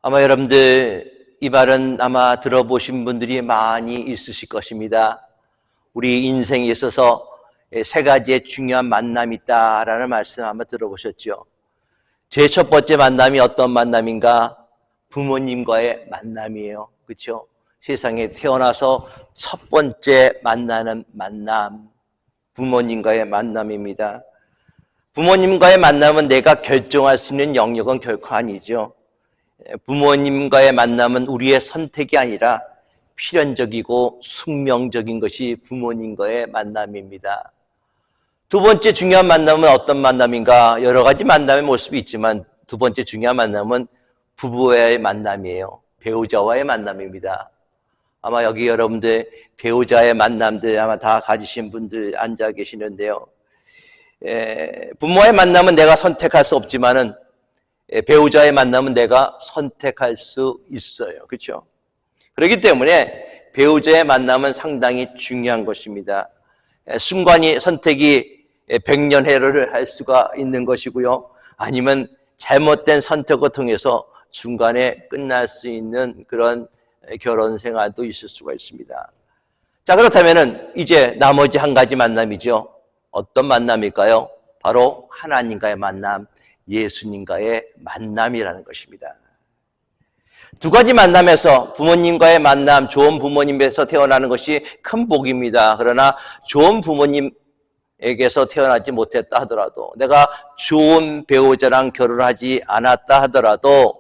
아마 여러분들 이 말은 아마 들어보신 분들이 많이 있으실 것입니다. 우리 인생에 있어서 세 가지의 중요한 만남이 있다라는 말씀 아마 들어보셨죠. 제 첫 번째 만남이 어떤 만남인가? 부모님과의 만남이에요. 그렇죠? 세상에 태어나서 첫 번째 만나는 만남, 부모님과의 만남입니다. 부모님과의 만남은 내가 결정할 수 있는 영역은 결코 아니죠. 부모님과의 만남은 우리의 선택이 아니라 필연적이고 숙명적인 것이 부모님과의 만남입니다. 두 번째 중요한 만남은 어떤 만남인가? 여러 가지 만남의 모습이 있지만 두 번째 중요한 만남은 부부와의 만남이에요. 배우자와의 만남입니다. 아마 여기 여러분들 배우자의 만남들 아마 다 가지신 분들 앉아 계시는데요. 부모와의 만남은 내가 선택할 수 없지만은 배우자의 만남은 내가 선택할 수 있어요. 그렇죠? 그렇기 때문에 배우자의 만남은 상당히 중요한 것입니다. 순간이 선택이 백년해로를 할 수가 있는 것이고요. 아니면 잘못된 선택을 통해서 중간에 끝날 수 있는 그런 결혼 생활도 있을 수가 있습니다. 자, 그렇다면은 이제 나머지 한 가지 만남이죠. 어떤 만남일까요? 바로 하나님과의 만남, 예수님과의 만남이라는 것입니다. 두 가지 만남에서 부모님과의 만남, 좋은 부모님에서 태어나는 것이 큰 복입니다. 그러나 좋은 부모님에게서 태어나지 못했다 하더라도, 내가 좋은 배우자랑 결혼하지 않았다 하더라도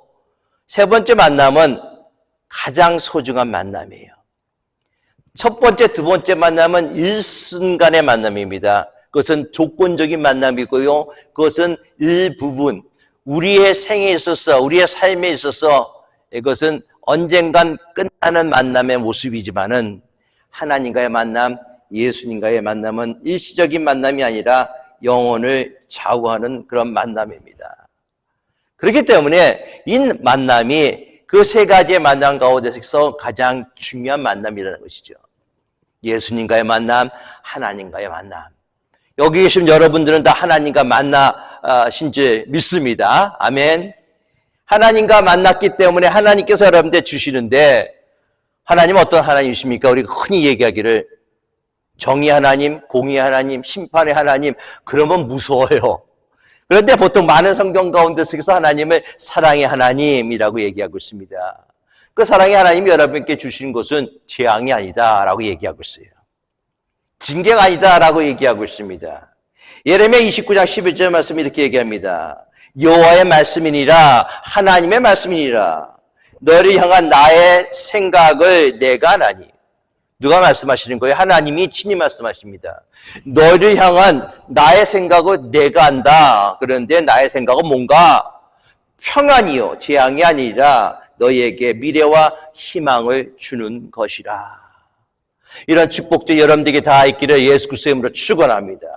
세 번째 만남은 가장 소중한 만남이에요. 첫 번째, 두 번째 만남은 일순간의 만남입니다. 그것은 조건적인 만남이고요. 그것은 일부분, 우리의 생에 있어서, 우리의 삶에 있어서 이것은 언젠간 끝나는 만남의 모습이지만은 하나님과의 만남, 예수님과의 만남은 일시적인 만남이 아니라 영혼을 좌우하는 그런 만남입니다. 그렇기 때문에 이 만남이 그 세 가지의 만남 가운데서 가장 중요한 만남이라는 것이죠. 예수님과의 만남, 하나님과의 만남. 여기 계신 여러분들은 다 하나님과 만나신 줄 믿습니다. 아멘. 하나님과 만났기 때문에 하나님께서 여러분들 주시는데, 하나님은 어떤 하나님이십니까? 우리가 흔히 얘기하기를 정의 하나님, 공의 하나님, 심판의 하나님, 그러면 무서워요. 그런데 보통 많은 성경 가운데서 하나님을 사랑의 하나님이라고 얘기하고 있습니다. 그 사랑의 하나님이 여러분께 주신 것은 재앙이 아니다라고 얘기하고 있어요. 징계가 아니다라고 얘기하고 있습니다. 예레미야 29장 11절 말씀이 이렇게 얘기합니다. 여호와의 말씀이니라, 하나님의 말씀이니라. 너를 향한 나의 생각을 내가 하나니. 누가 말씀하시는 거예요? 하나님이 친히 말씀하십니다. 너를 향한 나의 생각을 내가 한다. 그런데 나의 생각은 뭔가? 평안이요, 재앙이 아니라 너희에게 미래와 희망을 주는 것이라. 이런 축복들 여러분들에게 다 있기를 예수 그리스도의 이름으로 축원합니다.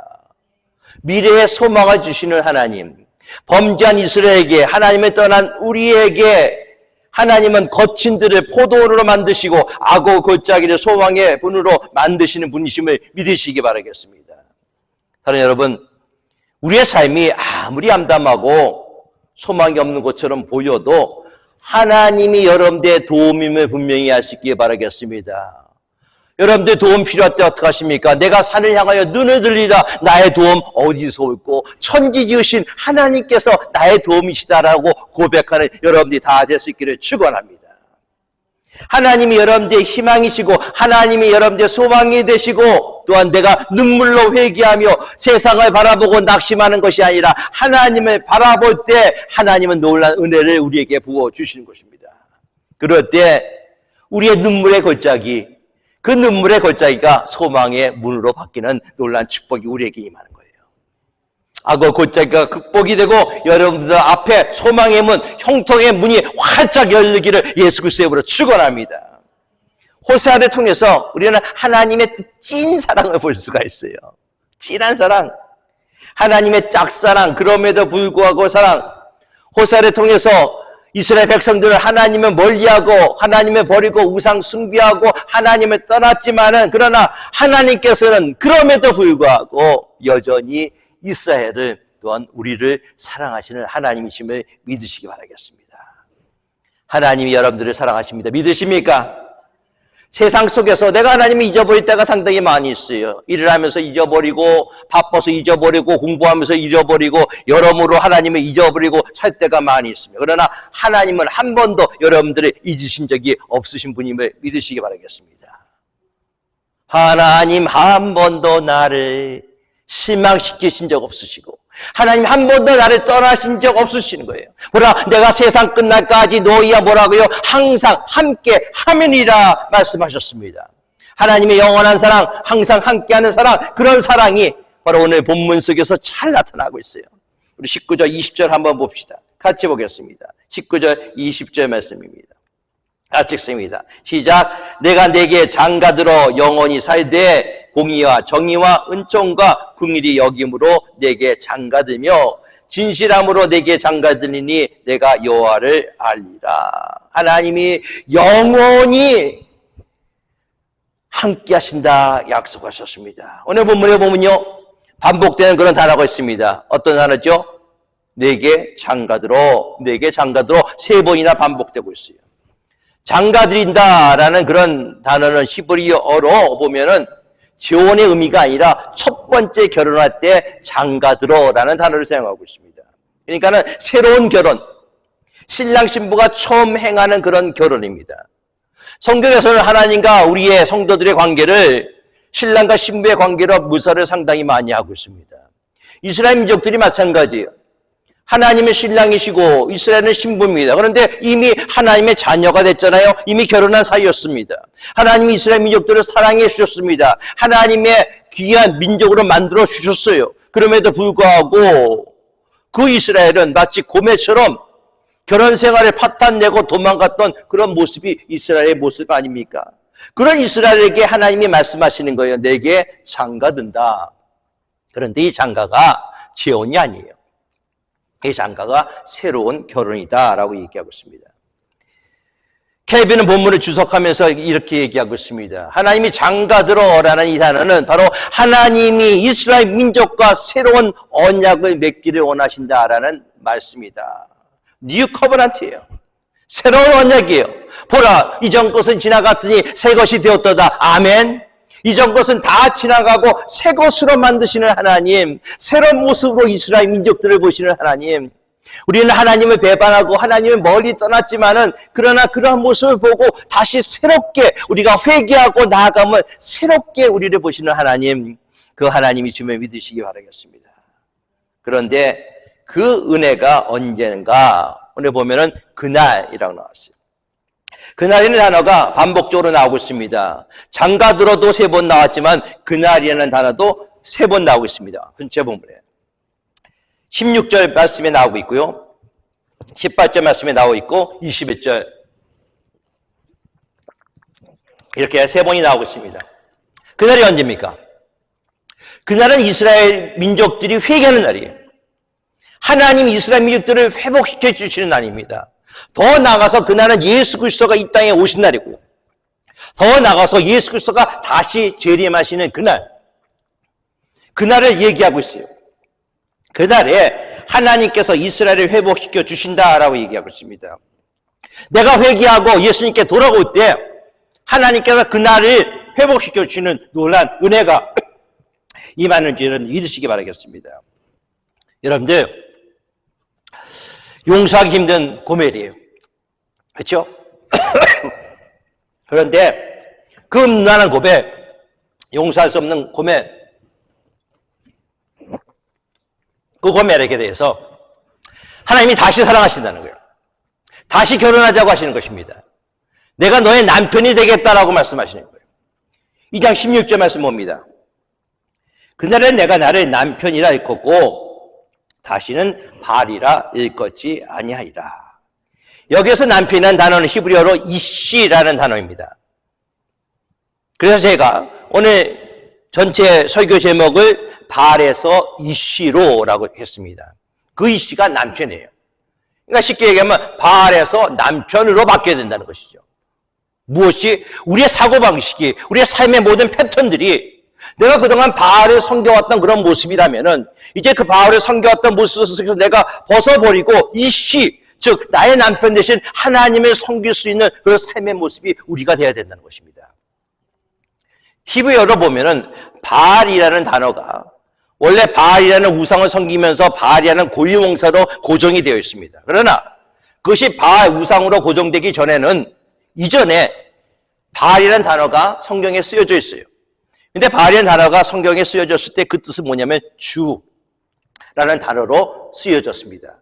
미래의 소망을 주시는 하나님, 범죄한 이스라엘에게, 하나님을 떠난 우리에게 하나님은 거친 들을 포도원으로 만드시고 악어 골짜기를 소망의 분으로 만드시는 분이심을 믿으시기 바라겠습니다. 사랑하는 여러분, 우리의 삶이 아무리 암담하고 소망이 없는 것처럼 보여도 하나님이 여러분들의 도움임을 분명히 아시기 바라겠습니다. 여러분들 도움 필요할 때 어떻게 하십니까? 내가 산을 향하여 눈을 들리라. 나의 도움 어디서 올고? 천지 지으신 하나님께서 나의 도움이시다라고 고백하는 여러분들이 다 될 수 있기를 축원합니다. 하나님이 여러분들의 희망이시고 하나님이 여러분들의 소망이 되시고, 또한 내가 눈물로 회개하며 세상을 바라보고 낙심하는 것이 아니라 하나님을 바라볼 때 하나님은 놀라운 은혜를 우리에게 부어주시는 것입니다. 그럴 때 우리의 눈물의 골짜기, 그 눈물의 골짜기가 소망의 문으로 바뀌는 놀라운 축복이 우리에게 임하는 거예요. 악어 골짜기가 극복이 되고 여러분들 앞에 소망의 문, 형통의 문이 활짝 열리기를 예수 그리스도의 이름으로 축원합니다. 호세아를 통해서 우리는 하나님의 찐 사랑을 볼 수가 있어요. 찐한 사랑, 하나님의 짝사랑, 그럼에도 불구하고 사랑. 호세아를 통해서 이스라엘 백성들은 하나님을 멀리하고 하나님을 버리고 우상 숭배하고 하나님을 떠났지만은, 그러나 하나님께서는 그럼에도 불구하고 여전히 이스라엘을, 또한 우리를 사랑하시는 하나님이심을 믿으시기 바라겠습니다. 하나님이 여러분들을 사랑하십니다. 믿으십니까? 세상 속에서 내가 하나님을 잊어버릴 때가 상당히 많이 있어요. 일을 하면서 잊어버리고, 바빠서 잊어버리고, 공부하면서 잊어버리고, 여러모로 하나님을 잊어버리고 살 때가 많이 있습니다. 그러나 하나님은 한 번도 여러분들을 잊으신 적이 없으신 분임을 믿으시기 바라겠습니다. 하나님 한 번도 나를 실망시키신 적 없으시고, 하나님 한 번도 나를 떠나신 적 없으시는 거예요. 뭐라, 내가 세상 끝날까지 너희와 뭐라고요? 항상 함께 하면이라 말씀하셨습니다. 하나님의 영원한 사랑, 항상 함께하는 사랑, 그런 사랑이 바로 오늘 본문 속에서 잘 나타나고 있어요. 우리 19절, 20절 한번 봅시다. 같이 보겠습니다. 19절, 20절 말씀입니다. 같이 읽습니다. 시작. 내가 내게 장가들어 영원히 살되 공의와 정의와 은총과 긍휼히 여김으로 내게 장가들며 진실함으로 내게 장가들리니 내가 여호와를 알리라. 하나님이 영원히 함께 하신다 약속하셨습니다. 오늘 본문에 보면요, 반복되는 그런 단어가 있습니다. 어떤 단어죠? 내게 장가들어, 내게 장가들어, 3번이나 반복되고 있어요. 장가드린다라는 그런 단어는 히브리어로 보면은 재혼의 의미가 아니라 첫 번째 결혼할 때 장가들어라는 단어를 사용하고 있습니다. 그러니까는 새로운 결혼, 신랑 신부가 처음 행하는 그런 결혼입니다. 성경에서는 하나님과 우리의 성도들의 관계를 신랑과 신부의 관계로 묘사를 상당히 많이 하고 있습니다. 이스라엘 민족들이 마찬가지예요. 하나님의 신랑이시고 이스라엘은 신부입니다. 그런데 이미 하나님의 자녀가 됐잖아요. 이미 결혼한 사이였습니다. 하나님이 이스라엘 민족들을 사랑해 주셨습니다. 하나님의 귀한 민족으로 만들어 주셨어요. 그럼에도 불구하고 그 이스라엘은 마치 고매처럼 결혼 생활에 파탄내고 도망갔던 그런 모습이 이스라엘의 모습 아닙니까? 그런 이스라엘에게 하나님이 말씀하시는 거예요. 내게 장가든다. 그런데 이 장가가 재혼이 아니에요. 이 장가가 새로운 결혼이다라고 얘기하고 있습니다. 켈빈은 본문을 주석하면서 이렇게 얘기하고 있습니다. 하나님이 장가들어라는 이 단어는 바로 하나님이 이스라엘 민족과 새로운 언약을 맺기를 원하신다라는 말씀이다. 뉴 커버넌트예요. 새로운 언약이에요. 보라, 이전 것은 지나갔더니 새 것이 되었도다. 아멘. 이전 것은 다 지나가고 새 것으로 만드시는 하나님, 새로운 모습으로 이스라엘 민족들을 보시는 하나님. 우리는 하나님을 배반하고 하나님을 멀리 떠났지만은 그러나 그러한 모습을 보고 다시 새롭게 우리가 회개하고 나아가면 새롭게 우리를 보시는 하나님, 그 하나님이 주면 믿으시기 바라겠습니다. 그런데 그 은혜가 언젠가 오늘 보면은 그날이라고 나왔어요. 그날이라는 단어가 반복적으로 나오고 있습니다. 장가들어도 3번 나왔지만 그날이라는 단어도 3번 나오고 있습니다. 전체 본문에 16절 말씀에 나오고 있고요, 18절 말씀에 나오고 있고 21절 이렇게 3번이 나오고 있습니다. 그날이 언제입니까? 그날은 이스라엘 민족들이 회개하는 날이에요. 하나님 이스라엘 민족들을 회복시켜 주시는 날입니다. 더 나아가서 그날은 예수 그리스도가 이 땅에 오신 날이고요. 더 나아가서 예수 그리스도가 다시 재림하시는 그날을 얘기하고 있어요. 그날에 하나님께서 이스라엘을 회복시켜 주신다라고 얘기하고 있습니다. 내가 회개하고 예수님께 돌아올 때 하나님께서 그날을 회복시켜 주시는 놀라운 은혜가 임하는 줄은 믿으시기 바라겠습니다. 여러분들, 용서하기 힘든 고멜이에요. 그렇죠? 그런데 그 음란한 고백, 용서할 수 없는 고멜, 그 고멜에게 대해서 하나님이 다시 사랑하신다는 거예요. 다시 결혼하자고 하시는 것입니다. 내가 너의 남편이 되겠다라고 말씀하시는 거예요. 2장 16절 말씀 봅니다. 그날은 내가 나를 남편이라 일컫고 다시는 발이라 일컫지 아니하리라. 여기서 남편이라는 단어는 히브리어로 이시라는 단어입니다. 그래서 제가 오늘 전체 설교 제목을 발에서 이시로라고 했습니다. 그 이시가 남편이에요. 그러니까 쉽게 얘기하면 발에서 남편으로 바뀌어야 된다는 것이죠. 무엇이? 우리의 사고방식이, 우리의 삶의 모든 패턴들이 내가 그동안 바알을 섬겨왔던 그런 모습이라면은 이제 그 바알을 섬겨왔던 모습 속에서 내가 벗어버리고 이시, 즉 나의 남편 대신 하나님을 섬길 수 있는 그런 삶의 모습이 우리가 되어야 된다는 것입니다. 히브리어로 보면은 바알이라는 단어가 원래 바알이라는 우상을 섬기면서 바알이라는 고유명사로 고정이 되어 있습니다. 그러나 그것이 바알 우상으로 고정되기 전에는 이전에 바알이라는 단어가 성경에 쓰여져 있어요. 근데 바알이라는 단어가 성경에 쓰여졌을 때 그 뜻은 뭐냐면 주라는 단어로 쓰여졌습니다.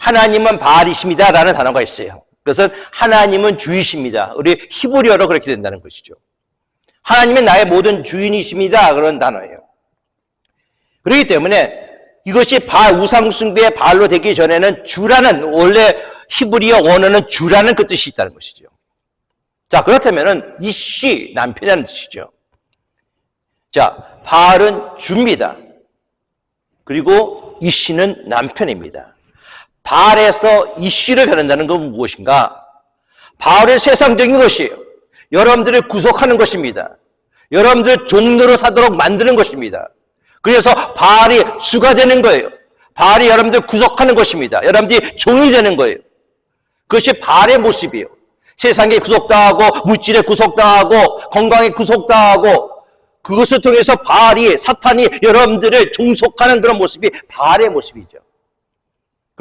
하나님은 바알이십니다 라는 단어가 있어요. 그것은 하나님은 주이십니다. 우리 히브리어로 그렇게 된다는 것이죠. 하나님은 나의 모든 주인이십니다 그런 단어예요. 그렇기 때문에 이것이 바알 우상 숭배의 바알로 되기 전에는 주라는 원래 히브리어 원어는 주라는 그 뜻이 있다는 것이죠. 자, 그렇다면은 이씨 남편이라는 뜻이죠. 자, 바알은 주입니다. 그리고 이씨는 남편입니다. 바알에서 이씨를 가른다는 건 무엇인가? 바알은 세상적인 것이에요. 여러분들을 구속하는 것입니다. 여러분들을 종로로 사도록 만드는 것입니다. 그래서 바알이 주가 되는 거예요. 바알이 여러분들을 구속하는 것입니다. 여러분들이 종이 되는 거예요. 그것이 바알의 모습이에요. 세상에 구속당하고 물질에 구속당하고 건강에 구속당하고 그것을 통해서 바알이 사탄이 여러분들을 종속하는 그런 모습이 바알의 모습이죠.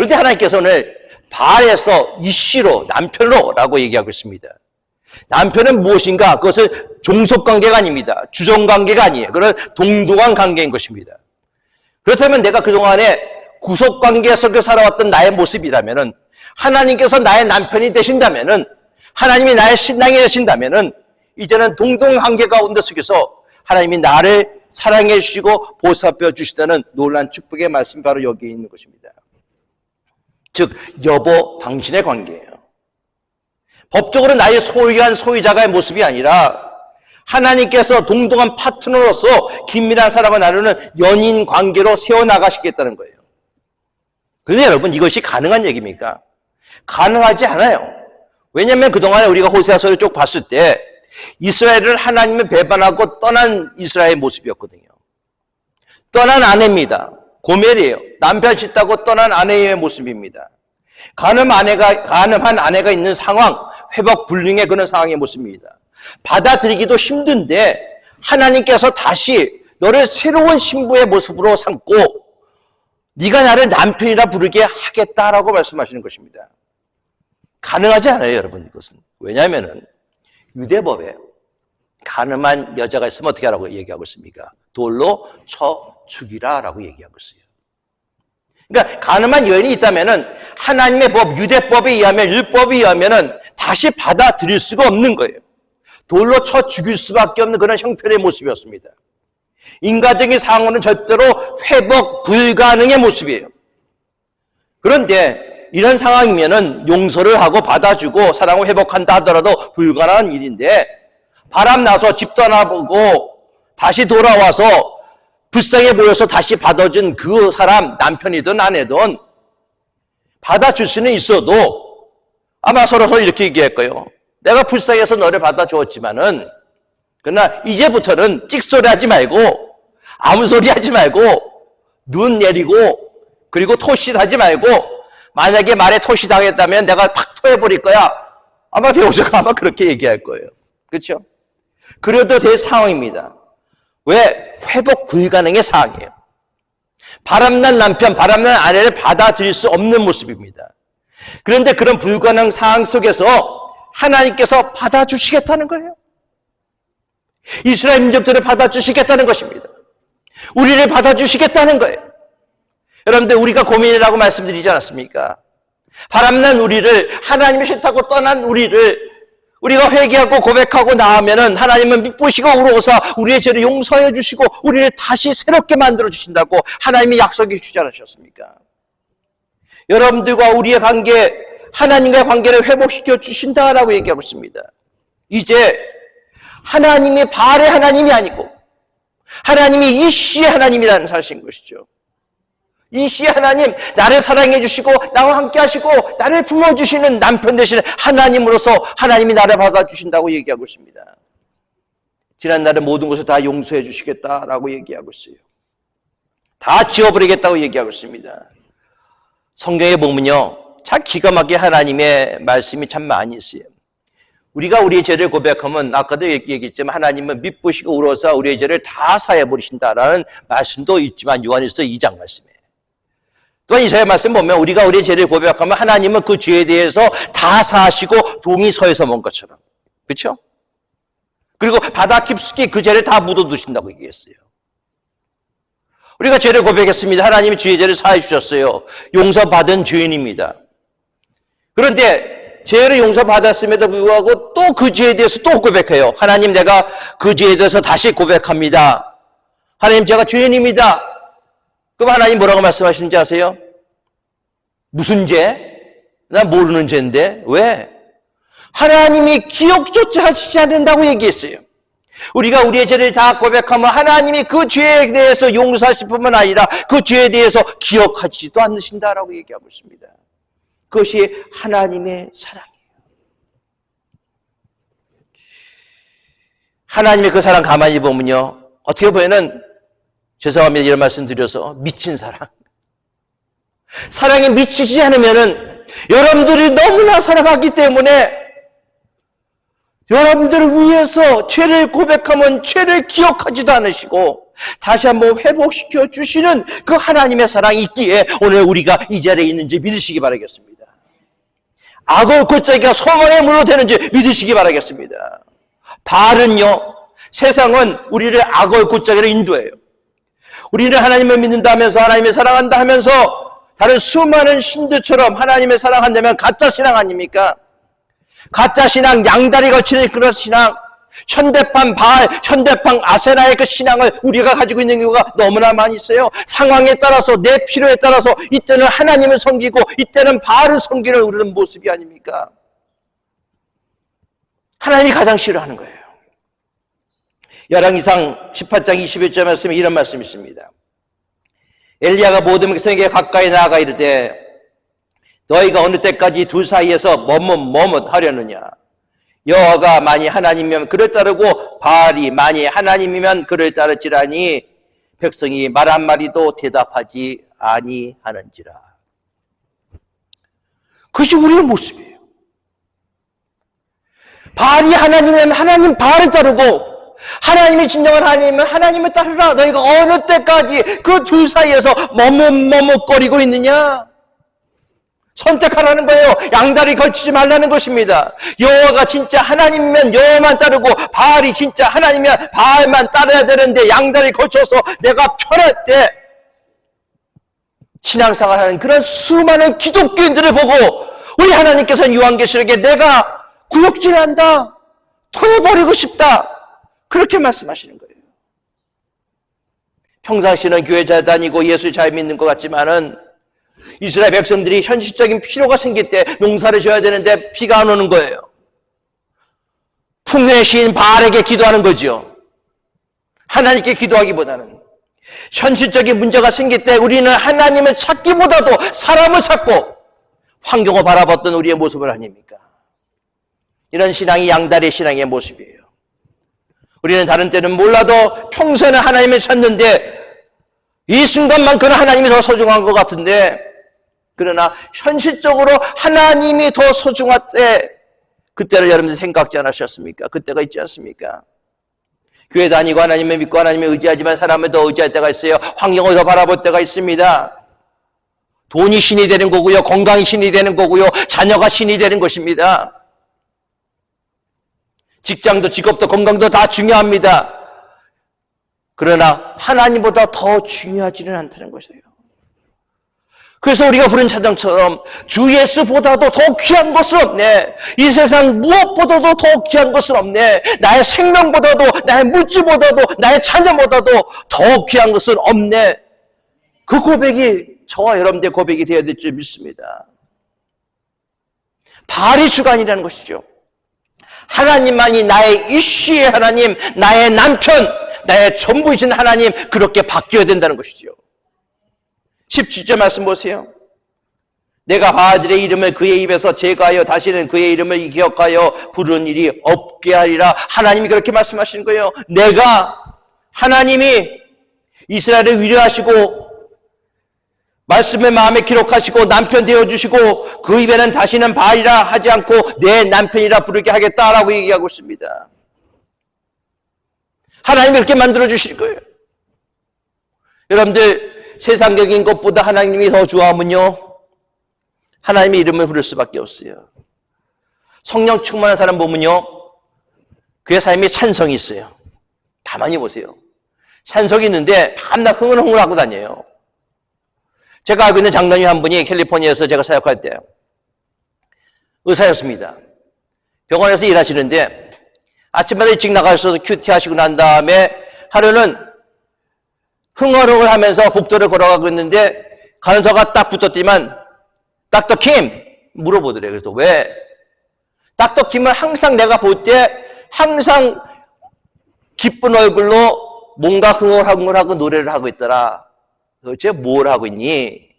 그런데 하나님께서는 바알에서 이씨로 남편으로 라고 얘기하고 있습니다. 남편은 무엇인가? 그것은 종속관계가 아닙니다. 주종관계가 아니에요. 그런 동등한 관계인 것입니다. 그렇다면 내가 그동안에 구속관계 속에 살아왔던 나의 모습이라면은 하나님께서 나의 남편이 되신다면은 하나님이 나의 신랑이 되신다면은 이제는 동등관계 가운데 속에서 하나님이 나를 사랑해 주시고 보살펴 주시다는 놀라운 축복의 말씀이 바로 여기에 있는 것입니다. 즉 여보 당신의 관계예요. 법적으로 나의 소유한 소유자가의 모습이 아니라 하나님께서 동등한 파트너로서 긴밀한 사랑을 나누는 연인 관계로 세워나가시겠다는 거예요. 그런데 여러분 이것이 가능한 얘기입니까? 가능하지 않아요. 왜냐하면 그동안에 우리가 호세아서를 쭉 봤을 때 이스라엘을 하나님을 배반하고 떠난 이스라엘의 모습이었거든요. 떠난 아내입니다. 고멜이에요. 남편 씻다고 떠난 아내의 모습입니다. 가늠한 아내가 있는 상황, 회복 불능의 그런 상황의 모습입니다. 받아들이기도 힘든데 하나님께서 다시 너를 새로운 신부의 모습으로 삼고 네가 나를 남편이라 부르게 하겠다라고 말씀하시는 것입니다. 가능하지 않아요, 여러분 이것은. 왜냐하면 유대법에 가늠한 여자가 있으면 어떻게 하라고 얘기하고 있습니까? 돌로 쳐 죽이라 라고 얘기하고 있어요. 그러니까 가늠한 여인이 있다면은 하나님의 법, 유대법에 의하면, 율법에 의하면은 다시 받아들일 수가 없는 거예요. 돌로 쳐 죽일 수밖에 없는 그런 형편의 모습이었습니다. 인간적인 상황으로는 절대로 회복 불가능의 모습이에요. 그런데 이런 상황이면은 용서를 하고 받아주고 사랑을 회복한다 하더라도 불가능한 일인데 바람 나서 집 떠나보고 다시 돌아와서 불쌍해 보여서 다시 받아준 그 사람 남편이든 아내든 받아줄 수는 있어도 아마 서로 이렇게 얘기할 거예요. 내가 불쌍해서 너를 받아주었지만은 그러나 이제부터는 찍소리 하지 말고 아무 소리 하지 말고 눈 내리고 그리고 토시하지 말고 만약에 말에 토시당했다면 내가 팍 토해버릴 거야. 아마 배우자가 아마 그렇게 얘기할 거예요. 그렇죠? 그래도 될 상황입니다. 왜? 회복 불가능의 상황이에요. 바람난 남편, 바람난 아내를 받아들일 수 없는 모습입니다. 그런데 그런 불가능 상황 속에서 하나님께서 받아주시겠다는 거예요. 이스라엘 민족들을 받아주시겠다는 것입니다. 우리를 받아주시겠다는 거예요. 여러분들 우리가 고민이라고 말씀드리지 않았습니까? 바람난 우리를, 하나님이 싫다고 떠난 우리를 우리가 회개하고 고백하고 나오면은 하나님은 미쁘시고 우러오사 우리의 죄를 용서해 주시고 우리를 다시 새롭게 만들어 주신다고 하나님이 약속해 주지 않으셨습니까? 여러분들과 우리의 관계, 하나님과의 관계를 회복시켜 주신다라고 얘기하고 있습니다. 이제 하나님이 바알의 하나님이 아니고 하나님이 이씨의 하나님이라는 사실인 것이죠. 이씨 하나님, 나를 사랑해 주시고 나와 함께 하시고 나를 품어주시는 남편 되시는 하나님으로서 하나님이 나를 받아주신다고 얘기하고 있습니다. 지난날의 모든 것을 다 용서해 주시겠다라고 얘기하고 있어요. 다 지워버리겠다고 얘기하고 있습니다. 성경에 보면요, 참 기가 막히게 하나님의 말씀이 참 많이 있어요. 우리가 우리의 죄를 고백하면 아까도 얘기했지만 하나님은 미쁘시고 우러서 우리의 죄를 다 사해 버리신다라는 말씀도 있지만 요한일서 2장 말씀에 또한 이사야 말씀 보면 우리가 우리의 죄를 고백하면 하나님은 그 죄에 대해서 다 사하시고 동이 서에서 먼 것처럼, 그렇죠? 그리고 바다 깊숙이 그 죄를 다 묻어두신다고 얘기했어요. 우리가 죄를 고백했습니다. 하나님이 주의 죄를 사해 주셨어요. 용서받은 죄인입니다. 그런데 죄를 용서받았음에도 불구하고 또 그 죄에 대해서 또 고백해요. 하나님, 내가 그 죄에 대해서 다시 고백합니다. 하나님, 제가 죄인입니다. 그럼 하나님 뭐라고 말씀하시는지 아세요? 무슨 죄? 난 모르는 죄인데. 왜? 하나님이 기억조차 하시지 않는다고 얘기했어요. 우리가 우리의 죄를 다 고백하면 하나님이 그 죄에 대해서 용서하실 뿐만 아니라 그 죄에 대해서 기억하지도 않으신다라고 얘기하고 있습니다. 그것이 하나님의 사랑이에요. 하나님의 그 사랑 가만히 보면요, 어떻게 보면은 죄송합니다 이런 말씀 드려서 미친 사랑. 사랑에 미치지 않으면은 여러분들이 너무나 사랑하기 때문에 여러분들을 위해서 죄를 고백하면 죄를 기억하지도 않으시고 다시 한번 회복시켜 주시는 그 하나님의 사랑이 있기에 오늘 우리가 이 자리에 있는지 믿으시기 바라겠습니다. 악을 곧자기가 소망의 문으로 되는지 믿으시기 바라겠습니다. 바알은요, 세상은 우리를 악을 곧자기로 인도해요. 우리는 하나님을 믿는다면서 하나님을 사랑한다 하면서 다른 수많은 신들처럼 하나님을 사랑한다면 가짜 신앙 아닙니까? 가짜 신앙, 양다리 거치는 그런 신앙, 현대판 바알, 현대판 아세라의 그 신앙을 우리가 가지고 있는 경우가 너무나 많이 있어요. 상황에 따라서, 내 필요에 따라서 이때는 하나님을 섬기고 이때는 바알을 섬기는 우리는 모습이 아닙니까? 하나님이 가장 싫어하는 거예요. 열왕기상 18장 21절 말씀에 이런 말씀이 있습니다. 엘리야가 모든 백성에게 가까이 나아가 이르되 너희가 어느 때까지 둘 사이에서 머뭇하려느냐? 여호와가 만일 하나님이면 그를 따르고 바알이 만일 하나님이면 그를 따를지라니 백성이 말 한마디도 대답하지 아니하는지라. 그것이 우리의 모습이에요. 바알이 하나님이면 하나님 바알을 따르고 하나님이 진정한 하나님이면 하나님을 따르라. 너희가 어느 때까지 그 둘 사이에서 머뭇거리고 있느냐? 선택하라는 거예요. 양다리 걸치지 말라는 것입니다. 여호와가 진짜 하나님이면 여호와만 따르고 바알이 진짜 하나님이면 바알만 따라야 되는데 양다리 걸쳐서 내가 편할 때 신앙생활하는 그런 수많은 기독교인들을 보고 우리 하나님께서는 요한계시록에 내가 구역질한다, 토해버리고 싶다, 그렇게 말씀하시는 거예요. 평상시는 교회 잘 다니고 예수 잘 믿는 것 같지만은 이스라엘 백성들이 현실적인 필요가 생길 때 농사를 져야 되는데 비가 안 오는 거예요. 풍요의 시인 바알에게 기도하는 거죠. 하나님께 기도하기보다는 현실적인 문제가 생길 때 우리는 하나님을 찾기보다도 사람을 찾고 환경을 바라봤던 우리의 모습을 아닙니까? 이런 신앙이 양다리 신앙의 모습이에요. 우리는 다른 때는 몰라도 평소에는 하나님을 찾는데 이 순간만큼은 하나님이 더 소중한 것 같은데, 그러나 현실적으로 하나님이 더 소중할 때 그때를 여러분들 생각지 않으셨습니까? 그때가 있지 않습니까? 교회 다니고 하나님을 믿고 하나님을 의지하지만 사람을 더 의지할 때가 있어요. 환경을 더 바라볼 때가 있습니다. 돈이 신이 되는 거고요, 건강이 신이 되는 거고요, 자녀가 신이 되는 것입니다. 직장도 직업도 건강도 다 중요합니다. 그러나 하나님보다 더 중요하지는 않다는 것이에요. 그래서 우리가 부른 찬양처럼 주 예수보다도 더 귀한 것은 없네. 이 세상 무엇보다도 더 귀한 것은 없네. 나의 생명보다도, 나의 물질보다도, 나의 자녀보다도 더 귀한 것은 없네. 그 고백이 저와 여러분들의 고백이 되어야 될 줄 믿습니다. 바알이 주관이라는 것이죠. 하나님만이 나의 이슈의 하나님, 나의 남편, 나의 전부이신 하나님, 그렇게 바뀌어야 된다는 것이죠. 17절 말씀 보세요. 내가 바알들의 이름을 그의 입에서 제거하여 다시는 그의 이름을 기억하여 부르는 일이 없게 하리라. 하나님이 그렇게 말씀하시는 거예요. 내가, 하나님이 이스라엘을 위로하시고 말씀을 마음에 기록하시고 남편 되어주시고 그 입에는 다시는 바알이라 하지 않고 내 남편이라 부르게 하겠다라고 얘기하고 있습니다. 하나님이 그렇게 만들어주실 거예요. 여러분들, 세상적인 것보다 하나님이 더 좋아하면요, 하나님의 이름을 부를 수밖에 없어요. 성령 충만한 사람 보면요, 그의 삶에 찬성이 있어요. 가만히 보세요. 찬성이 있는데 밤낮 흥얼흥얼하고 다녀요. 제가 알고 있는 장로님 한 분이 캘리포니아에서 제가 사역할 때 의사였습니다. 병원에서 일하시는데 아침마다 일찍 나가셔서 큐티 하시고 난 다음에 하루는 흥얼흥얼 하면서 복도를 걸어가고 있는데 간호사가 딱 붙었지만 닥터 킴! 물어보더래요. 그래서 왜? 닥터 킴은 항상 내가 볼 때 항상 기쁜 얼굴로 뭔가 흥얼흥얼하고 노래를 하고 있더라. 도대체 뭘 하고 있니?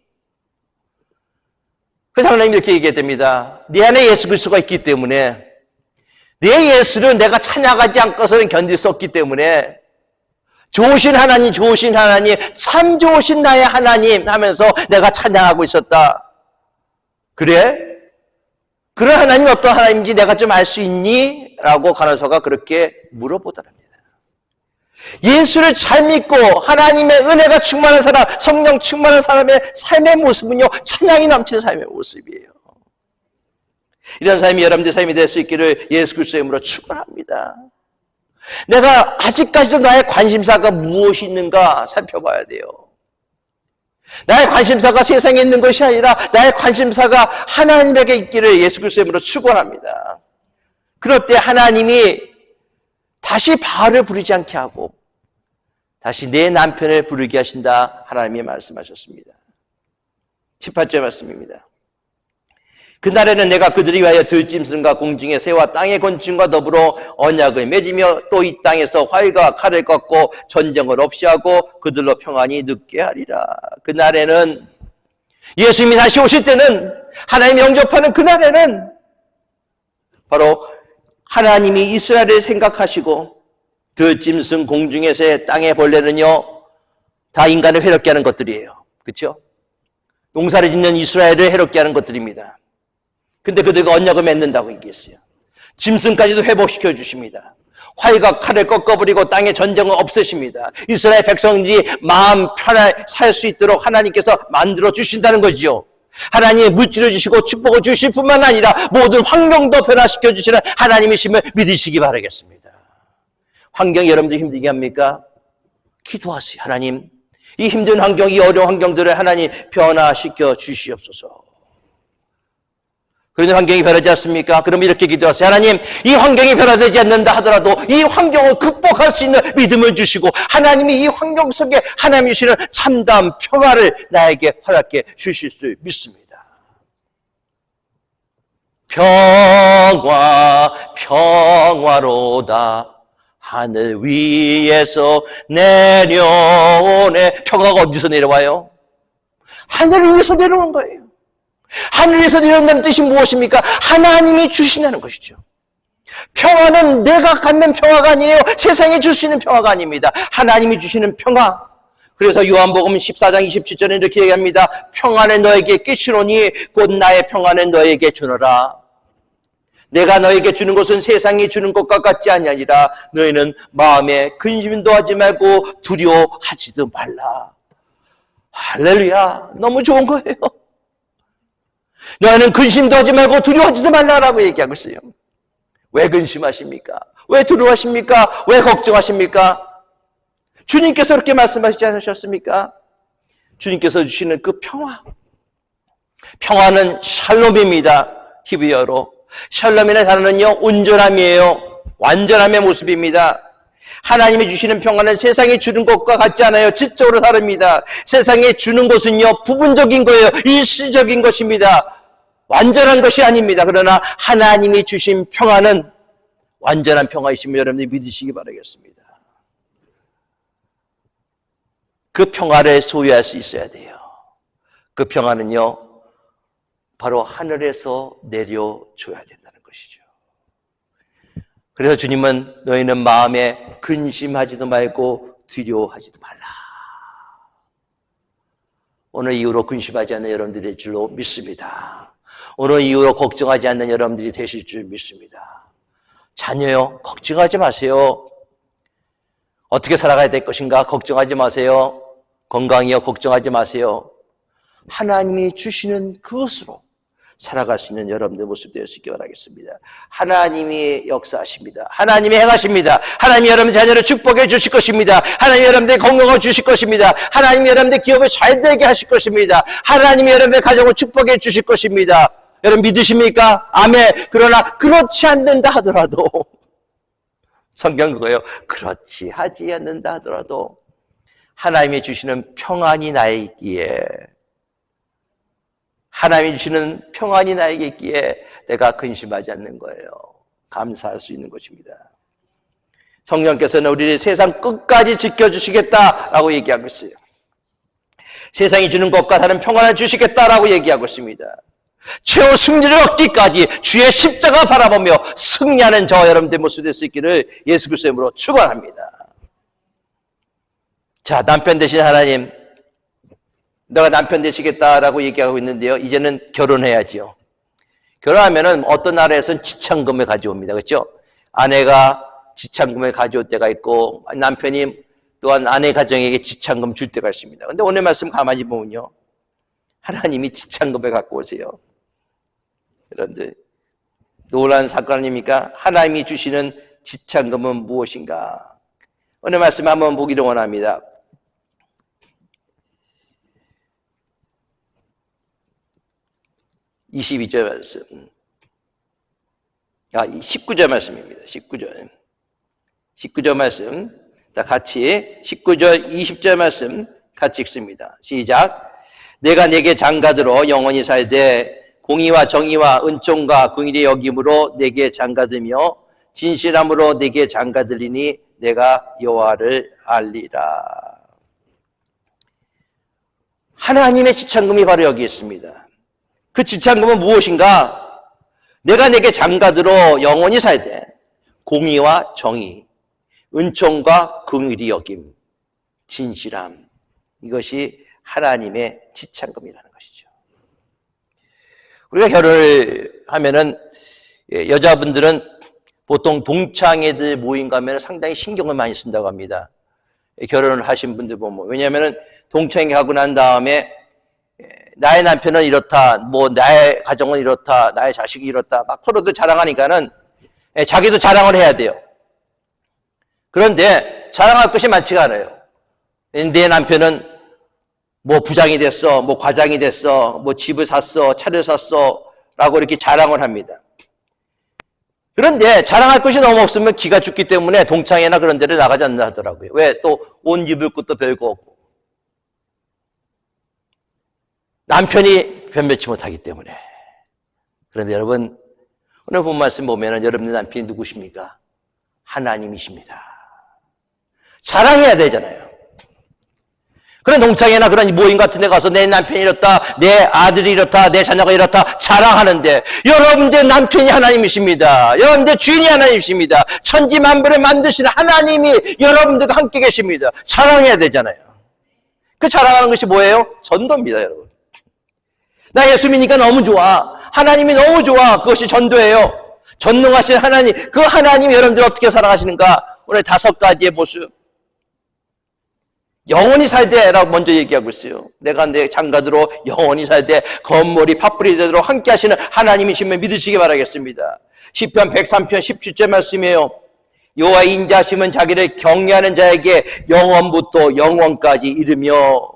그 장로님이 이렇게 얘기했답니다. 네 안에 예수 그리스도가 있기 때문에 내 예수를 내가 찬양하지 않고서는 견딜 수 없기 때문에 좋으신 하나님, 참 좋으신 나의 하나님 하면서 내가 찬양하고 있었다. 그래? 그런 하나님이 어떤 하나님인지 내가 좀 알 수 있니? 라고 간호사가 그렇게 물어보더랍니다. 예수를 잘 믿고 하나님의 은혜가 충만한 사람, 성령 충만한 사람의 삶의 모습은요, 찬양이 넘치는 삶의 모습이에요. 이런 삶이 여러분들의 삶이 될 수 있기를 예수 그리스도의 이름으로 축원합니다. 내가 아직까지도 나의 관심사가 무엇이 있는가 살펴봐야 돼요. 나의 관심사가 세상에 있는 것이 아니라 나의 관심사가 하나님에게 있기를 예수 그리스도의 이름으로 축원합니다. 그럴 때 하나님이 다시 바알을 부르지 않게 하고 다시 내 남편을 부르게 하신다 하나님이 말씀하셨습니다. 18절 말씀입니다. 그날에는 내가 그들이 위하여 들짐승과 공중의 새와 땅의 곤충과 더불어 언약을 맺으며 또 이 땅에서 활과 칼을 꺾고 전쟁을 없이 하고 그들로 평안히 눕게 하리라. 그날에는 예수님이 다시 오실 때는 하나님 영접하는 그날에는 바로 하나님이 이스라엘을 생각하시고 들짐승, 공중의 새, 땅의 벌레는요 다 인간을 해롭게 하는 것들이에요. 그렇죠? 농사를 짓는 이스라엘을 해롭게 하는 것들입니다. 근데 그들과 언약을 맺는다고 얘기했어요. 짐승까지도 회복시켜 주십니다. 활과 칼을 꺾어버리고 땅의 전쟁을 없애십니다. 이스라엘 백성들이 마음 편하게 살 수 있도록 하나님께서 만들어 주신다는 거지요. 하나님이 물질을 주시고 축복을 주실 뿐만 아니라 모든 환경도 변화시켜 주시는 하나님이심을 믿으시기 바라겠습니다. 환경이 여러분들 힘들게 합니까? 기도하세요. 하나님, 이 힘든 환경, 이 어려운 환경들을 하나님 변화시켜 주시옵소서. 그런 환경이 변하지 않습니까? 그럼 이렇게 기도하세요. 하나님, 이 환경이 변화되지 않는다 하더라도 이 환경을 극복할 수 있는 믿음을 주시고 하나님이 이 환경 속에 하나님이 주시는 참담 평화를 나에게 허락해 주실 수 믿습니다. 평화로다 하늘 위에서 내려오네. 평화가 어디서 내려와요? 하늘 위에서 내려오는 거예요. 하늘에서 내려온다는 뜻이 무엇입니까? 하나님이 주신다는 것이죠. 평화는 내가 갖는 평화가 아니에요. 세상이 줄 수 있는 평화가 아닙니다. 하나님이 주시는 평화. 그래서 요한복음 14장 27절에 이렇게 얘기합니다. 평안을 너에게 끼치노니 곧 나의 평안을 너에게 주노라. 내가 너에게 주는 것은 세상이 주는 것과 같지 아니하니라. 너희는 마음에 근심도 하지 말고 두려워하지도 말라. 할렐루야. 너무 좋은 거예요. 너희는 근심도 하지 말고 두려워하지도 말라라고 얘기하고 있어요. 왜 근심하십니까? 왜 두려워하십니까? 왜 걱정하십니까? 주님께서 그렇게 말씀하시지 않으셨습니까? 주님께서 주시는 그 평화. 평화는 샬롬입니다. 히브리어로. 샬롬이라는 단어는요, 온전함이에요. 완전함의 모습입니다. 하나님이 주시는 평화는 세상이 주는 것과 같지 않아요. 질적으로 다릅니다. 세상에 주는 것은요, 부분적인 거예요. 일시적인 것입니다. 완전한 것이 아닙니다. 그러나 하나님이 주신 평화는 완전한 평화이심을 여러분들이 믿으시기 바라겠습니다. 그 평화를 소유할 수 있어야 돼요. 그 평화는요, 바로 하늘에서 내려줘야 된다는 것이죠. 그래서 주님은 너희는 마음에 근심하지도 말고 두려워하지도 말라. 오늘 이후로 근심하지 않는 여러분들이 될 줄로 믿습니다. 오늘 이후로 걱정하지 않는 여러분들이 되실 줄 믿습니다. 자녀요, 걱정하지 마세요. 어떻게 살아가야 될 것인가 걱정하지 마세요. 건강이요, 걱정하지 마세요. 하나님이 주시는 그것으로 살아갈 수 있는 여러분들 모습 되었으기 바라겠습니다. 하나님이 역사하십니다. 하나님이 행하십니다. 하나님이 여러분들 자녀를 축복해 주실 것입니다. 하나님이 여러분들 건강을 주실 것입니다. 하나님이 여러분들 기업을 잘 되게 하실 것입니다. 하나님이 여러분들 가정을 축복해 주실 것입니다. 여러분 믿으십니까? 아멘. 그러나 그렇지 않는다 하더라도 성경 그거예요. 그렇지 하지 않는다 하더라도 하나님이 주시는 평안이 나에게 있기에 하나님이 주시는 평안이 나에게 있기에 내가 근심하지 않는 거예요. 감사할 수 있는 것입니다. 성령께서는 우리를 세상 끝까지 지켜주시겠다라고 얘기하고 있어요. 세상이 주는 것과 다른 평안을 주시겠다라고 얘기하고 있습니다. 최후 승리를 얻기까지 주의 십자가 바라보며 승리하는 저와 여러분들 모습 될 수 있기를 예수 그리스도의 이름으로 축원합니다. 자, 남편 되신 하나님, 너가 남편 되시겠다라고 얘기하고 있는데요. 이제는 결혼해야지요. 결혼하면은 어떤 나라에서는 지참금을 가져옵니다. 그렇죠? 아내가 지참금을 가져올 때가 있고 남편이 또한 아내 가정에게 지참금 줄 때가 있습니다. 그런데 오늘 말씀 가만히 보면요. 하나님이 지참금을 갖고 오세요. 여러분들 놀라운 사건 아닙니까? 하나님이 주시는 지참금은 무엇인가? 오늘 말씀 한번 보기를 원합니다. 22절 말씀. 19절 말씀입니다. 19절 말씀. 자, 같이 19절, 20절 말씀 같이 읽습니다. 시작. 내가 내게 장가들어 영원히 살되 공의와 정의와 은총과 긍휼의 여김으로 내게 장가들며 진실함으로 내게 장가들리니 내가 여호와를 알리라. 하나님의 지참금이 바로 여기 있습니다. 그 지참금은 무엇인가? 내가 내게 장가들어 영원히 살되 공의와 정의, 은총과 긍휼이 여김, 진실함, 이것이 하나님의 지참금이라는 것이죠. 우리가 결혼을 하면은 여자분들은 보통 동창회들 모임 가면 상당히 신경을 많이 쓴다고 합니다. 결혼을 하신 분들 보면. 왜냐하면 동창회 하고 난 다음에 나의 남편은 이렇다, 뭐 나의 가정은 이렇다, 나의 자식이 이렇다, 막 서로들 자랑하니까는 자기도 자랑을 해야 돼요. 그런데 자랑할 것이 많지가 않아요. 내 남편은 뭐 부장이 됐어, 뭐 과장이 됐어, 뭐 집을 샀어, 차를 샀어 라고 이렇게 자랑을 합니다. 그런데 자랑할 것이 너무 없으면 기가 죽기 때문에 동창회나 그런 데를 나가지 않는다 하더라고요. 왜? 또 옷 입을 것도 별거 없고 남편이 변변치 못하기 때문에. 그런데 여러분, 오늘 본 말씀 보면은 여러분의 남편이 누구십니까? 하나님이십니다. 자랑해야 되잖아요. 그런 농장이나 그런 모임 같은 데 가서 내 남편이 이렇다, 내 아들이 이렇다, 내 자녀가 이렇다 자랑하는데 여러분들 남편이 하나님이십니다. 여러분들 주인이 하나님이십니다. 천지만물을 만드시는 하나님이 여러분들과 함께 계십니다. 자랑해야 되잖아요. 그 자랑하는 것이 뭐예요? 전도입니다, 여러분. 나 예수 믿으니까 너무 좋아. 하나님이 너무 좋아. 그것이 전도예요. 전능하신 하나님, 그 하나님이 여러분들 어떻게 살아가시는가? 오늘 5가지의 모습. 영원히 살되라고 먼저 얘기하고 있어요. 내가 내 장가들어 영원히 살되 건물이 팥불이 되도록 함께 하시는 하나님이시면 믿으시기 바라겠습니다. 시편 103편 17절 말씀이에요. 여호와 인자하심은 자기를 경외하는 자에게 영원부터 영원까지 이르며,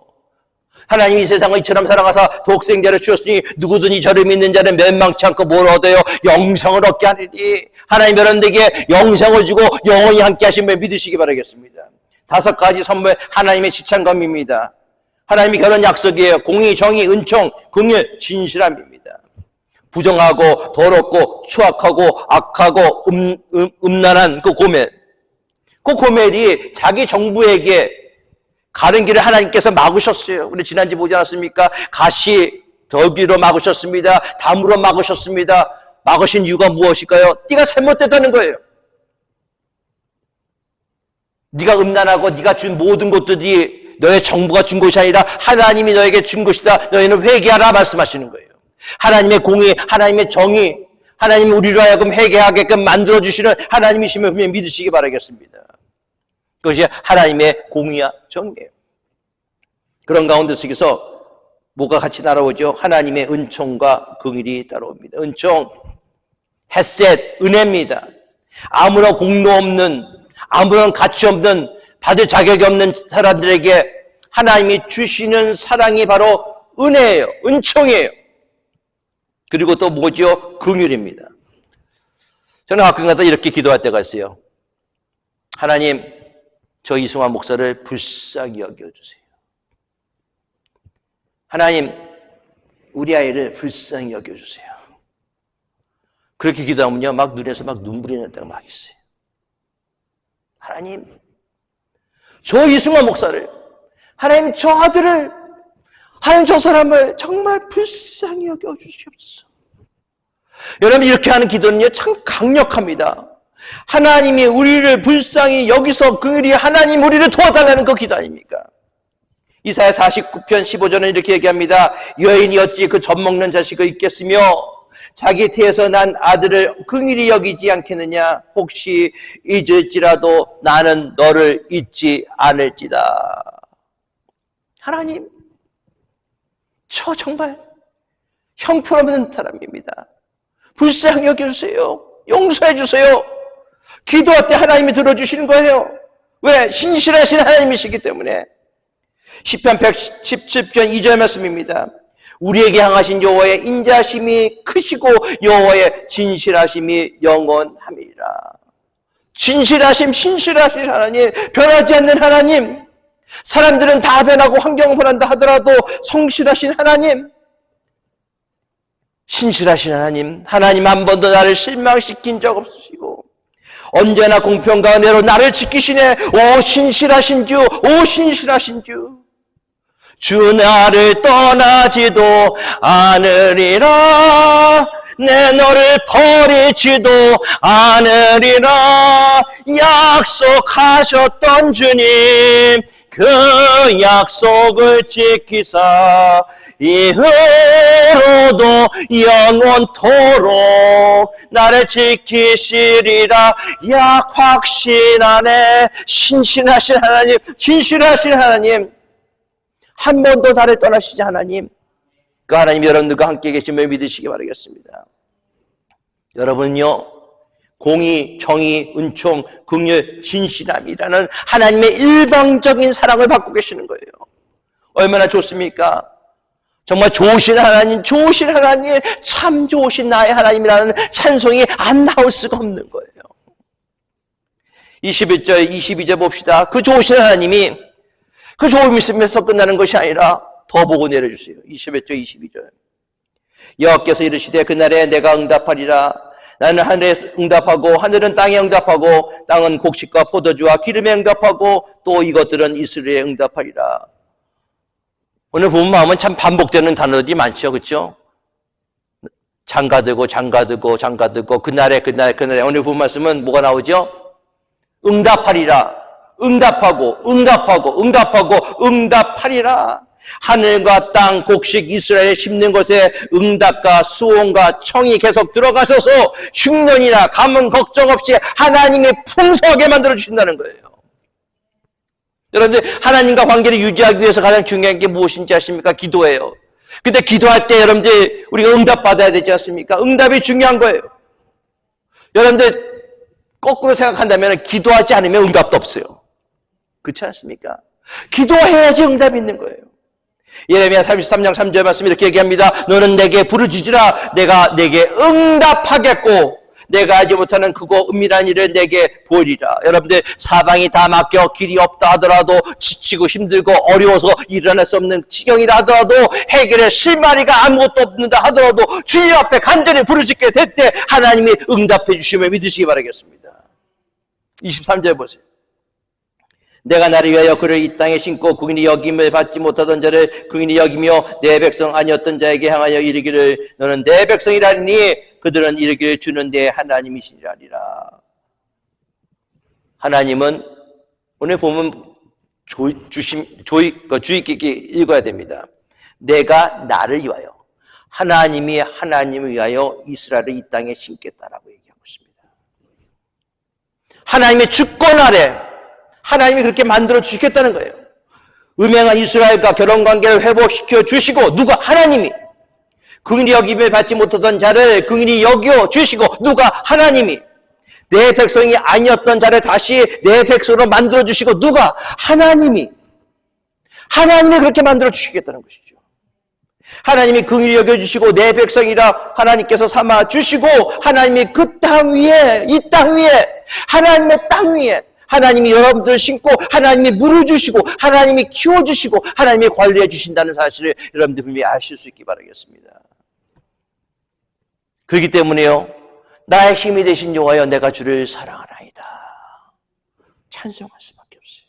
하나님이 이 세상을 이처럼 살아가사 독생자를 주었으니 누구든지 저를 믿는 자는 멸망치 않고 뭘 얻어요? 영생을 얻게 하리니. 하나님 여러분들에게 영생을 주고 영원히 함께 하시면 믿으시기 바라겠습니다. 5가지 선물, 하나님의 지참금입니다. 하나님의 결혼 약속이에요. 공의, 정의, 은총, 긍휼, 진실함입니다. 부정하고 더럽고 추악하고 악하고 음란한 그 고멜, 그 고멜이 자기 정부에게 가는 길을 하나님께서 막으셨어요. 우리 지난주에 보지 않았습니까? 가시, 더기로 막으셨습니다. 담으로 막으셨습니다. 막으신 이유가 무엇일까요? 네가 잘못됐다는 거예요. 네가 음란하고 네가 준 모든 것들이 너의 정부가 준 것이 아니라 하나님이 너에게 준 것이다. 너희는 회개하라 말씀하시는 거예요. 하나님의 공의, 하나님의 정의, 하나님이 우리로 하여금 회개하게끔 만들어주시는 하나님이심을 분명히 믿으시기 바라겠습니다. 그것이 하나님의 공의와 정의예요. 그런 가운데 속에서 뭐가 같이 날아오죠? 하나님의 은총과 긍휼이 따라옵니다. 은총, 헤셋, 은혜입니다. 아무런 공로 없는, 아무런 가치 없는, 받을 자격이 없는 사람들에게 하나님이 주시는 사랑이 바로 은혜예요. 은총이에요. 그리고 또 뭐죠? 긍휼입니다. 저는 가끔가다 이렇게 기도할 때가 있어요. 하나님, 저 이승환 목사를 불쌍히 여겨주세요. 하나님, 우리 아이를 불쌍히 여겨주세요. 그렇게 기도하면요, 막 눈에서 막 눈물이 날 때가 막 있어요. 하나님, 저 이승환 목사를, 하나님 저 아들을, 하나님 저 사람을 정말 불쌍히 여겨주시옵소서. 여러분, 이렇게 하는 기도는요, 참 강력합니다. 하나님이 우리를 불쌍히 여기서 긍휼히 하나님 우리를 도와달라는 그 기도 아닙니까? 이사야 49편 15절은 이렇게 얘기합니다. 여인이 어찌 그 젖 먹는 자식을 잊겠으며 자기 태에서 난 아들을 긍휼히 여기지 않겠느냐. 혹시 잊을지라도 나는 너를 잊지 않을지다. 하나님, 저 정말 형편없는 사람입니다. 불쌍히 여겨주세요. 용서해 주세요. 기도할 때 하나님이 들어주시는 거예요. 왜? 신실하신 하나님이시기 때문에. 시편 117편 2절 말씀입니다. 우리에게 향하신 여호와의 인자심이 크시고 여호와의 진실하심이 영원함이라. 진실하심, 신실하신 하나님, 변하지 않는 하나님, 사람들은 다 변하고 환경은 변한다 하더라도 성실하신 하나님, 신실하신 하나님, 하나님 한 번도 나를 실망시킨 적 없으시고 언제나 공평과 은혜로 나를 지키시네. 오 신실하신 주, 오 신실하신 주. 주 나를 떠나지도 않으리라. 내 너를 버리지도 않으리라. 약속하셨던 주님, 그 약속을 지키사 이후로도 영원토록 나를 지키시리라. 약 확신하네. 신실하신 하나님, 진실하신 하나님, 한 번도 나를 떠나시지 하나님, 그 하나님 여러분들과 함께 계심을 믿으시기 바라겠습니다. 여러분요, 공의, 정의, 은총, 긍휼, 진실함이라는 하나님의 일방적인 사랑을 받고 계시는 거예요. 얼마나 좋습니까? 정말 좋으신 하나님, 좋으신 하나님, 참 좋으신 나의 하나님이라는 찬송이 안 나올 수가 없는 거예요. 21절, 22절 봅시다. 그 좋으신 하나님이 그 좋음이 있으면서 끝나는 것이 아니라 더 보고 내려주세요. 21절, 22절. 여호와께서 이르시되 그날에 내가 응답하리라. 나는 하늘에 응답하고 하늘은 땅에 응답하고 땅은 곡식과 포도주와 기름에 응답하고 또 이것들은 이스라엘에 응답하리라. 오늘 보면 마음은 참 반복되는 단어들이 많죠. 그렇죠? 장가들고 장가들고 장가들고 그날에 오늘 본 말씀은 뭐가 나오죠? 응답하리라. 응답하고 응답하고 응답하고 응답하리라. 하늘과 땅 곡식 이스라엘에 심는 것에 응답과 수온과 청이 계속 들어가셔서 흉년이나 가뭄 걱정 없이 하나님이 풍성하게 만들어주신다는 거예요. 여러분들 하나님과 관계를 유지하기 위해서 가장 중요한 게 무엇인지 아십니까? 기도예요. 근데 기도할 때 여러분들 우리가 응답받아야 되지 않습니까? 응답이 중요한 거예요. 여러분들 거꾸로 생각한다면 기도하지 않으면 응답도 없어요. 그렇지 않습니까? 기도해야지 응답이 있는 거예요. 예레미야 33장 3절 말씀 이렇게 얘기합니다. 너는 내게 부르짖으라. 내가 내게 응답하겠고 내가 하지 못하는 크고 은밀한 일을 내게 보이리라. 여러분들 사방이 다 막혀 길이 없다 하더라도 지치고 힘들고 어려워서 일어날 수 없는 지경이라 하더라도 해결의 실마리가 아무것도 없는다 하더라도 주님 앞에 간절히 부르짖게 될 때 하나님이 응답해 주심을 믿으시기 바라겠습니다. 23절 보세요. 내가 나를 위하여 그를 이 땅에 심고 긍휼히 여김을 받지 못하던 자를 긍휼히 여기며 내 백성 아니었던 자에게 향하여 이르기를 너는 내 백성이라니 그들은 이르기를 주는 내 하나님이시라리라. 하나님은 오늘 보면 주의 깊게 읽어야 됩니다. 내가 나를 위하여, 하나님이 하나님을 위하여 이스라엘을 이 땅에 심겠다라고 얘기하고 있습니다. 하나님의 주권 아래 하나님이 그렇게 만들어 주시겠다는 거예요. 음행한 이스라엘과 결혼관계를 회복시켜 주시고, 누가? 하나님이. 긍휼히 여김을 받지 못하던 자를 긍휼히 여겨 주시고, 누가? 하나님이. 내 백성이 아니었던 자를 다시 내 백성으로 만들어 주시고, 누가? 하나님이. 하나님이 그렇게 만들어 주시겠다는 것이죠. 하나님이 긍휼히 여겨주시고 내 백성이라 하나님께서 삼아 주시고, 하나님이 그 땅 위에, 이 땅 위에, 하나님의 땅 위에 하나님이 여러분들을 심고, 하나님이 물을 주시고, 하나님이 키워주시고, 하나님이 관리해 주신다는 사실을 여러분들 분명히 아실 수 있기 바라겠습니다. 그렇기 때문에요, 나의 힘이 되신 여호와여, 내가 주를 사랑하나이다, 찬송할 수밖에 없어요.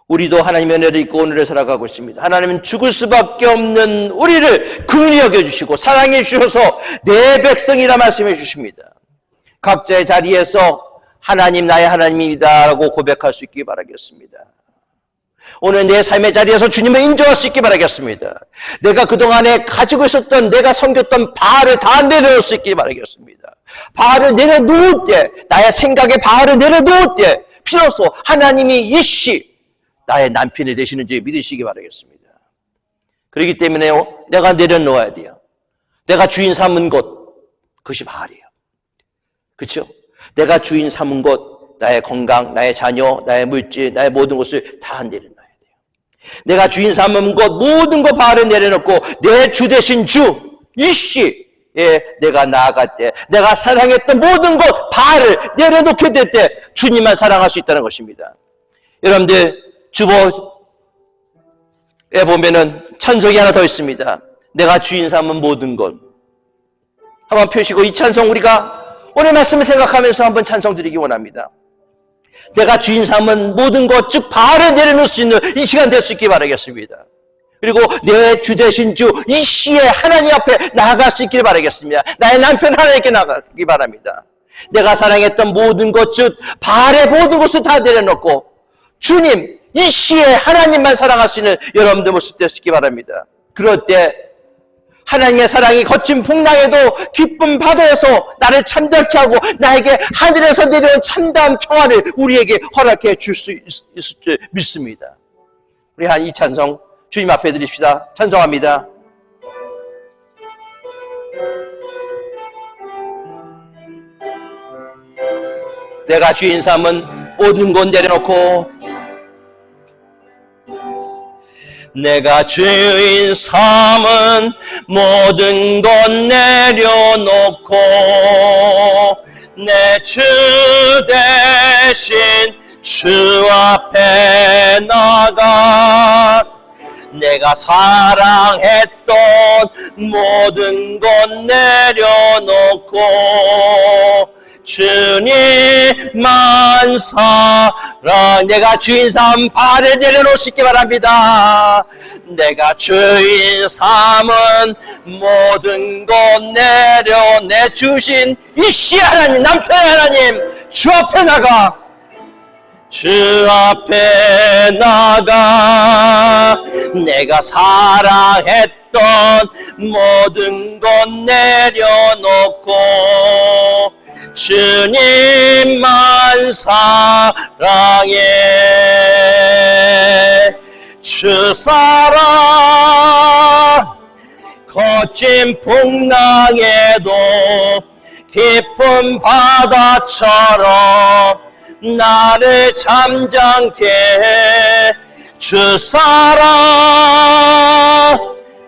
우리도 하나님의 은혜를 입고 오늘을 살아가고 있습니다. 하나님은 죽을 수밖에 없는 우리를 긍휼히 여겨주시고 사랑해 주셔서 내 백성이라 말씀해 주십니다. 각자의 자리에서 하나님, 나의 하나님이다 라고 고백할 수 있기 바라겠습니다. 오늘 내 삶의 자리에서 주님을 인정할 수 있기 바라겠습니다. 내가 그동안에 가지고 있었던, 내가 섬겼던 바알을 다 내려놓을 수 있기 바라겠습니다. 바알을 내려놓을 때, 나의 생각에 바알을 내려놓을 때 비로소 하나님이 일시 나의 남편이 되시는지 믿으시기 바라겠습니다. 그렇기 때문에요, 내가 내려놓아야 돼요. 내가 주인 삼은 곳, 그것이 바알이에요. 그렇죠? 내가 주인 삼은 곳, 나의 건강, 나의 자녀, 나의 물질, 나의 모든 것을 다 내려놔야 돼요. 내가 주인 삼은 곳, 모든 것 바알을 내려놓고 내 주 되신 주, 일시에 내가 나아갈 때, 내가 사랑했던 모든 것 바알을 내려놓게 될 때 주님만 사랑할 수 있다는 것입니다. 여러분들, 주보에 보면은 찬송이 하나 더 있습니다. 내가 주인 삼은 모든 것. 한번 펴시고 이 찬송 우리가 오늘 말씀을 생각하면서 한번 찬송 드리기 원합니다. 내가 주인 삼은 모든 것, 즉 바알을 내려놓을 수 있는 이 시간 될 수 있기 바라겠습니다. 그리고 내 주 되신 주 이 시에 하나님 앞에 나아갈 수 있기를 바라겠습니다. 나의 남편 하나님께 나가기 바랍니다. 내가 사랑했던 모든 것, 즉 바알의 모든 것을 다 내려놓고 주님, 이 시에 하나님만 사랑할 수 있는 여러분들 모습 되시기 바랍니다. 그럴 때 하나님의 사랑이 거친 풍랑에도 기쁨 바다에서 나를 잠잠케 하고 나에게 하늘에서 내려온 참다운 평화를 우리에게 허락해 줄 수 있을 줄 믿습니다. 우리 한 이 찬송 주님 앞에 드립시다. 찬송합니다. 내가 주인 삼은 모든 것 내려놓고, 내가 주인 삼은 모든 것 내려놓고 내 주 대신 주 앞에 나가 내가 사랑했던 모든 것 내려놓고 주님만 사랑. 내가 주인 삼 바알을 내려놓을 수 있기 바랍니다. 내가 주인 삼은 모든 것 내려내 주신 이 시 하나님, 남편 하나님, 주 앞에 나가, 주 앞에 나가 내가 사랑했던 모든 것 내려놓고 주님만 사랑해. 주 사랑 거친 풍랑에도 깊은 바다처럼 나를 잠잠케 해. 주 사랑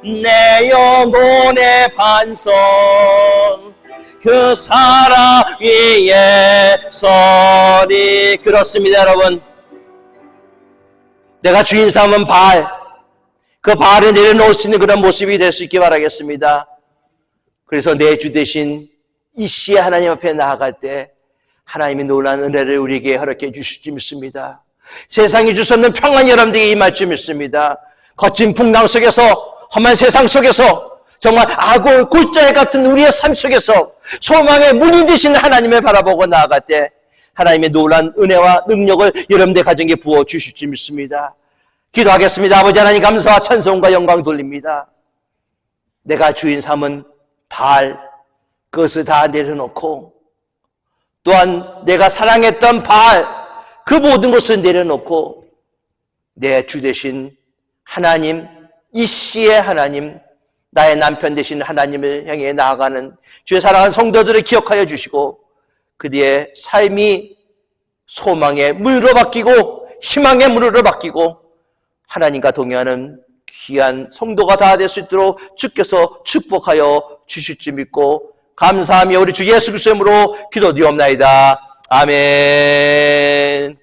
내 영혼의 반성, 그 사랑 위에 서리. 그렇습니다, 여러분. 내가 주인 삼은 바알, 그 바알을 내려놓을 수 있는 그런 모습이 될 수 있기 바라겠습니다. 그래서 내 주 대신 이 시에 하나님 앞에 나아갈 때 하나님의 놀라운 은혜를 우리에게 허락해 주실 줄 믿습니다. 세상이 줄 수 없는 평안이 여러분들에게 임할 줄 믿습니다. 거친 풍랑 속에서, 험한 세상 속에서, 정말 악어 골짜기 같은 우리의 삶 속에서 소망의 문이 되신 하나님을 바라보고 나아갈 때 하나님의 놀라운 은혜와 능력을 여러분들 가정에 부어주실 줄 믿습니다. 기도하겠습니다. 아버지 하나님 감사와 찬송과 영광 돌립니다. 내가 주인 삼은 바알, 그것을 다 내려놓고 또한 내가 사랑했던 바알, 그 모든 것을 내려놓고 내 주 되신 하나님, 이 시의 하나님, 나의 남편 되신 하나님을 향해 나아가는 주의 사랑하는 성도들을 기억하여 주시고 그들의 삶이 소망의 문으로 바뀌고 희망의 문으로 바뀌고 하나님과 동행하는 귀한 성도가 다 될 수 있도록 주께서 축복하여 주실 줄 믿고 감사하며 우리 주 예수 그리스도의 이름으로 기도드리옵나이다. 아멘.